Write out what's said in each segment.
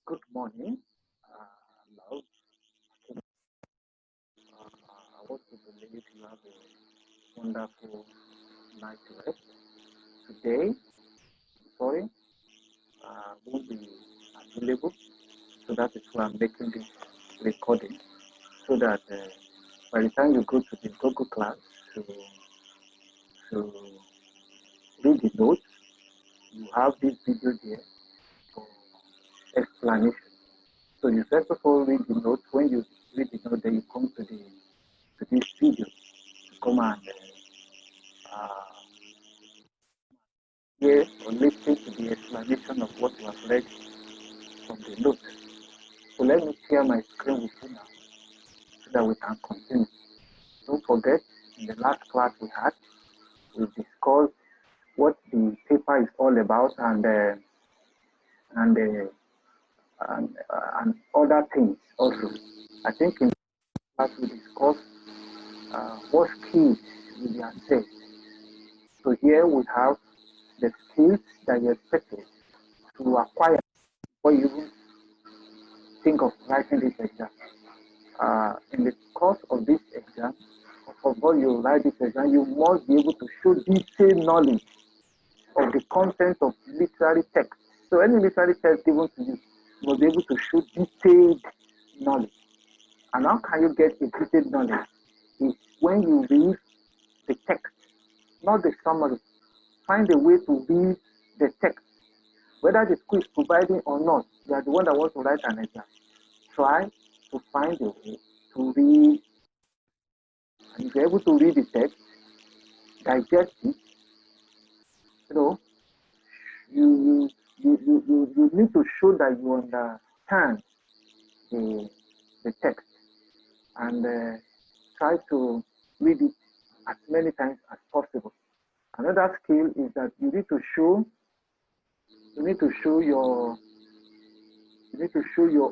Good morning. Love. I want to believe you have a wonderful night rest. Today, sorry, won't be available, so that is why I'm making this recording, so that by the time you go to the Google class to read the notes, you have this video there for explanation. So you first of all read the notes. When you read the note, then you come to this video to come and hear or listen to the explanation of what you have read from the notes. So let me share my screen with you now so that we can continue. Don't forget, in the last class we had, we discussed what the paper is all about and other things also. I think in the class we discussed what skills will be assessed. So here we have the skills that you're expected to acquire before you even think of writing this exam. In the course of this exam, before you write this exam, you must be able to show detailed knowledge of the content of literary text. So any literary text given to you, you must be able to show detailed knowledge. And how can you get a detailed knowledge? It's when you read the text, not the summary. Find a way to read the text. Whether the school is providing or not, you are the one that wants to write an exam. Try to find a way to read. And if you're able to read the text, digest it, you need to show that you understand the text and try to read it as many times as possible. Another skill is that you need to show your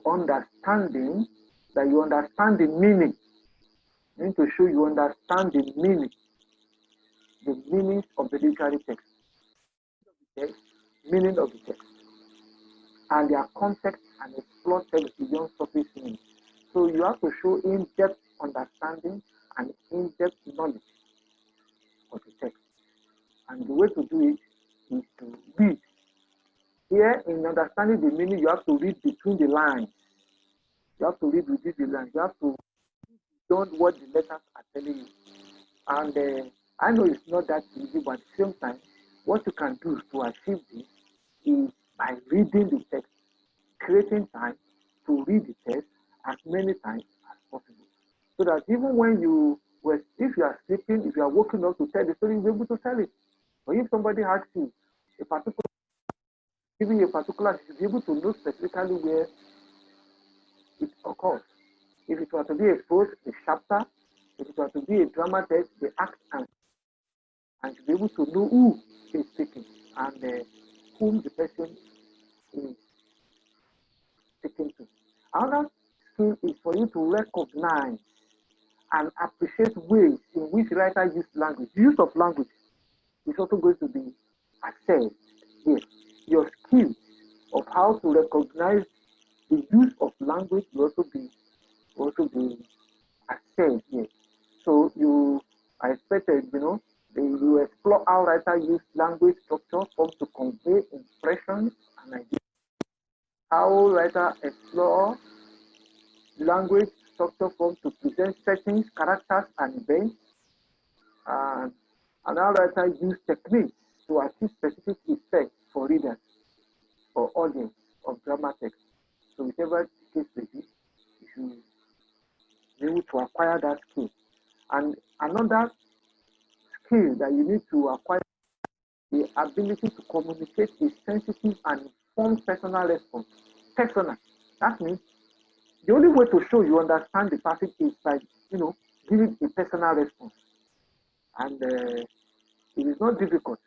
understanding, that you understand the meaning. You need to show you understand the meanings of the literary text, meaning of the text, and their context, and explore text beyond surface meaning. So you have to show in-depth understanding and in-depth knowledge of the text. And the way to do it is to read. Here, in understanding the meaning, you have to read between the lines. You have to read between the lines. You have to read what the letters are telling you. And I know it's not that easy, but at the same time, what you can do to achieve this is by reading the text, creating time to read the text as many times as possible. So that even when if you are sleeping, if you are waking up to tell the story, you'll be able to tell it. But if somebody asks you giving you a particular, you should be able to know specifically where it occurs. If it were to be a prose, the chapter. If it were to be a drama text, the act, and to be able to know who is speaking and whom the person is speaking to. Another skill is for you to recognize and appreciate ways in which writer use language. The use of language is also going to be assessed here. Your skill of how to recognize the use of language will also be assessed here. So I expected, you explore how writers use language structure form to convey impressions and ideas. How writers explore language structure form to present settings, characters, and events. And how writers use techniques to achieve specific effects for readers or audience of drama text. So whichever case may be, you should be able to acquire that skill. And another skill that you need to acquire is the ability to communicate a sensitive and informed personal response. Personal. That means the only way to show you understand the passage is by, giving a personal response. And it is not difficult.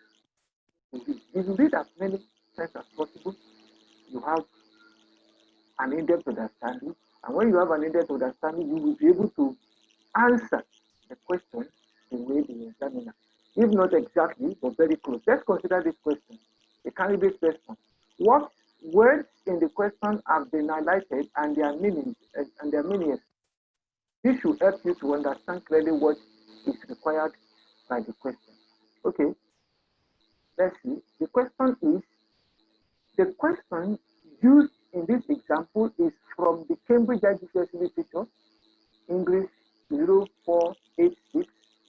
If you read as many times as possible, you have an in-depth understanding. And when you have an in-depth understanding, you will be able to answer the question the way the examiner. If not exactly, but very close. Let's consider this question. A candidate question. What words in the question have been highlighted and their meanings and their meanings. This should help you to understand clearly what is required by the question. Okay, let's see. The question used in this example is from the Cambridge IGCSE literature, English 0486,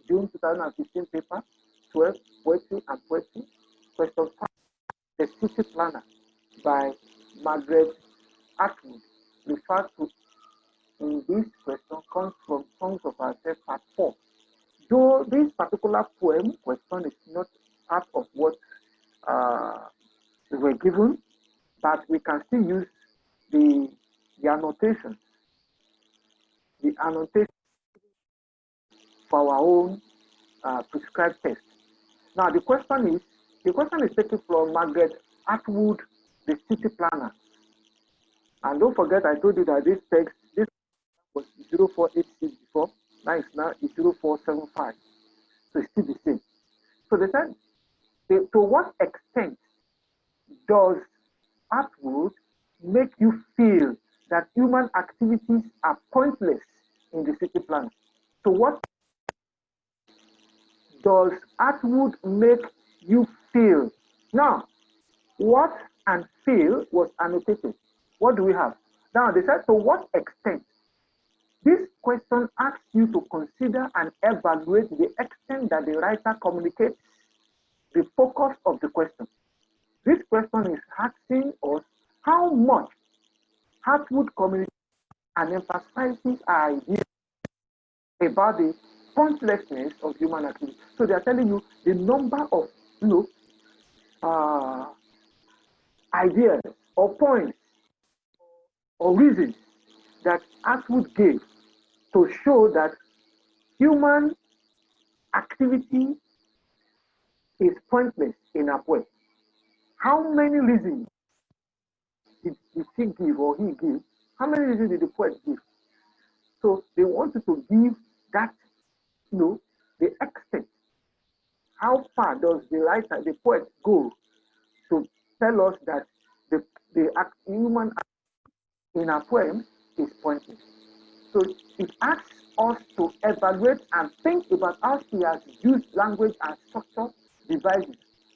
June 2015 paper, 12, Poetry and Poetry. Question 5, The City Planner by Margaret Atwood, referred to in this question, comes from Songs of Ourselves, part 4. Though this particular poem question is not part of what we were given, but we can still use the annotation for our own prescribed text. Now the question is taken from Margaret Atwood, The City Planner. And don't forget, I told you that this was 0486 before, now it's 0475. So it's still the same. So they said, to what extent does Atwood make you feel that human activities are pointless in the city plan? To what does Atwood make you feel? Now, what and feel was annotated. What do we have? Now, they said, to what extent? This question asks you to consider and evaluate the extent that the writer communicates the focus of the question. This question is asking us how much Atwood communicates and emphasizes our ideas about the pointlessness of human activity. So they are telling you the number of ideas or points or reasons that Atwood gave to show that human activity is pointless in a way. How many reasons did he give or he give? How many reasons did the poet give? So they wanted to give that, the extent. How far does the poet go to tell us that the human in a poem is pointless? So it asks us to evaluate and think about how he has used language and structure devices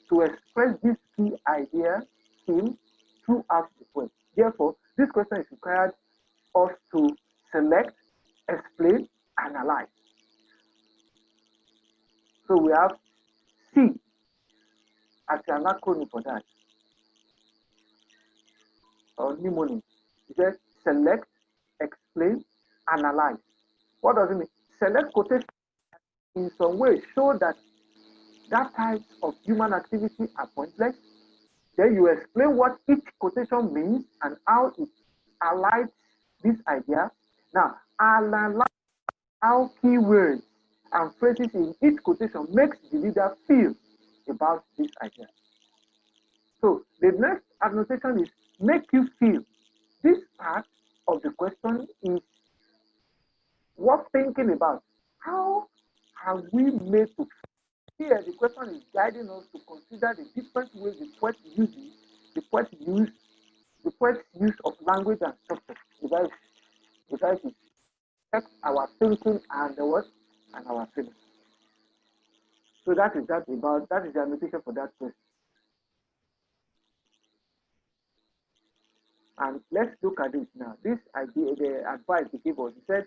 to express this key idea theme throughout the poem. Therefore, this question is required us to select, explain, analyze. So we have C as an acronym for that, or mnemonic. It says select, explain, analyze. What does it mean? Select quotation in some way show that type of human activity are pointless. Then you explain what each quotation means and how it allies this idea. Now, analyze how keywords and phrases in each quotation makes the reader feel about this idea. So the next annotation is make you feel. This part of the question is worth thinking about. How have we made to feel? Here the question is guiding us to consider the different ways the poet's use of language and structure devices affect our thinking and the what and our feelings. So that is the annotation for that question. And let's look at it now. This idea, the advice he gave us, he said,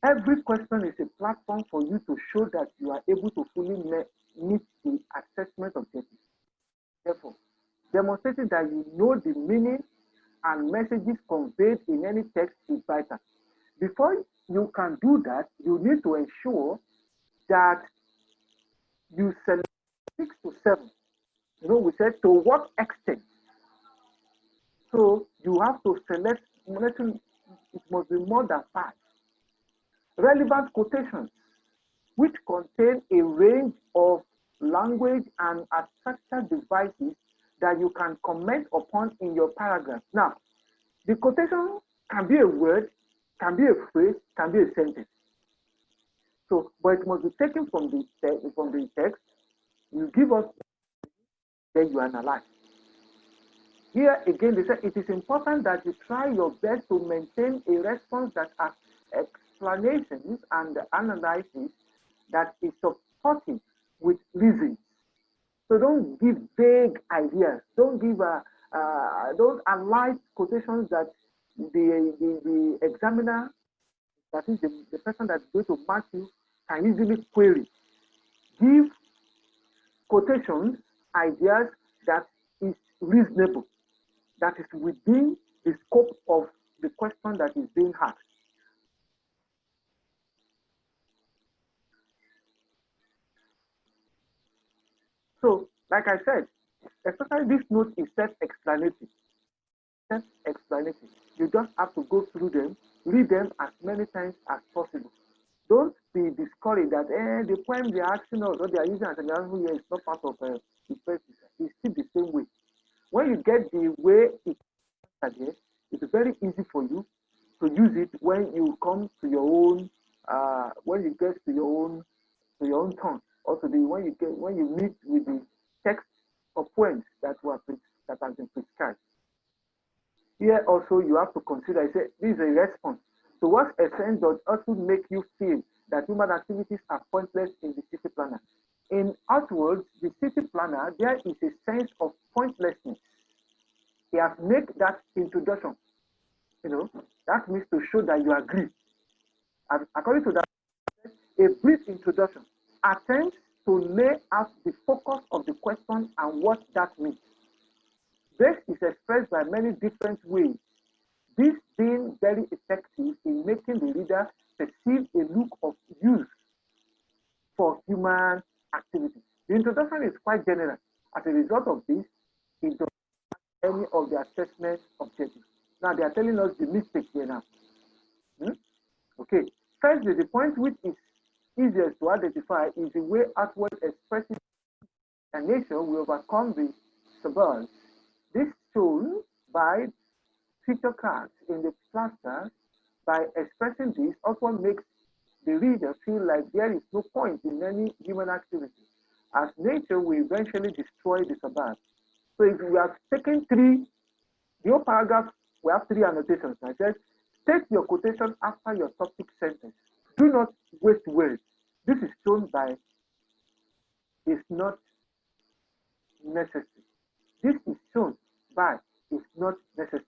every question is a platform for you to show that you are able to fully meet the assessment objective. Therefore, demonstrating that you know the meaning and messages conveyed in any text is vital. Before you can do that, you need to ensure that you select 6 to 7. We said to what extent. So you have to select, it must be more than 5. Relevant quotations, which contain a range of language and abstract devices that you can comment upon in your paragraph. Now, the quotation can be a word, can be a phrase, can be a sentence. So, but it must be taken from the text. You give us, then you analyze. Here again, they say it is important that you try your best to maintain a response that has explanations and analysis that is supported with reasons. So don't give vague ideas. Don't give don't analyze quotations that the examiner, that is the person that's going to mark you, can easily query. Give quotations, ideas that is reasonable, that is within the scope of the question that is being asked. So, like I said, especially this note is self-explanatory. Self-explanatory. You just have to go through them, read them as many times as possible. Don't be discouraged that the poem they are asking us or they are using as an example here is not part of the first. It's still the same way. When you get the way it's very easy for you to use it when you come to your own, when you get to your own turn, or to the when you meet with the text or poems that that has been prescribed. Here also you have to consider. I say this is a response. To what extent does also make you feel that human activities are pointless in the city planner? In outwards, the city planner, there is a sense of pointlessness. He has made that introduction. That means to show that you agree. And according to that, a brief introduction attempts to lay out the focus of the question and what that means. This is expressed by many different ways, this being very effective in making the reader perceive a look of use for human activity. The introduction is quite general. As a result of this, it does not have any of the assessment objectives. Now they are telling us the mistake here now. Okay. Firstly, the point which is easiest to identify is the way outward expressing a nation will overcome the suburbs. This shown by feature cards in the plaster. By expressing this, also makes the reader feel like there is no point in any human activity, as nature will eventually destroy the suburbs. So if we have taken the whole paragraph, we have three annotations. I said, state your quotation after your topic sentence. Do not waste words. This is shown by is not necessary. This is shown by is not necessary.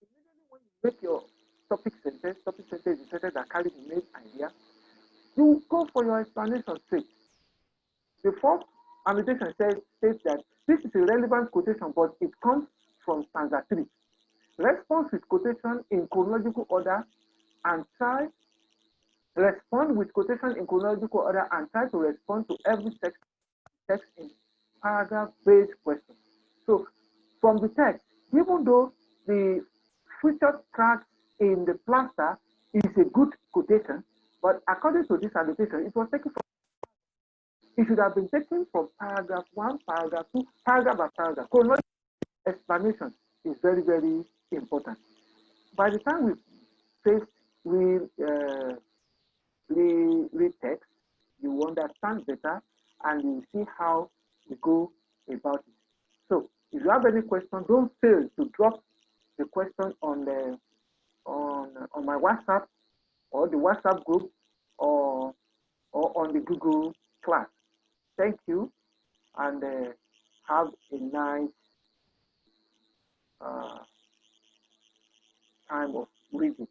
Immediately when you make your topic sentence is a sentence that carries the main idea, you go for your explanation straight. The fourth annotation states that this is a relevant quotation, but it comes from stanza 3. Response with quotation in chronological order and respond with quotation in chronological order and try to respond to every text in paragraph-based question. So from the text, even though the featured track in the plaster is a good quotation, but according to this annotation, it was taken from, it should have been taken from paragraph 1, paragraph 2, paragraph by paragraph. Chronological explanation is very, very important. By the time we face read text, you understand better and you see how we go about it. So if you have any question, don't fail to drop the question on my WhatsApp or the WhatsApp group or on the Google class. Thank you and have a nice time of reading.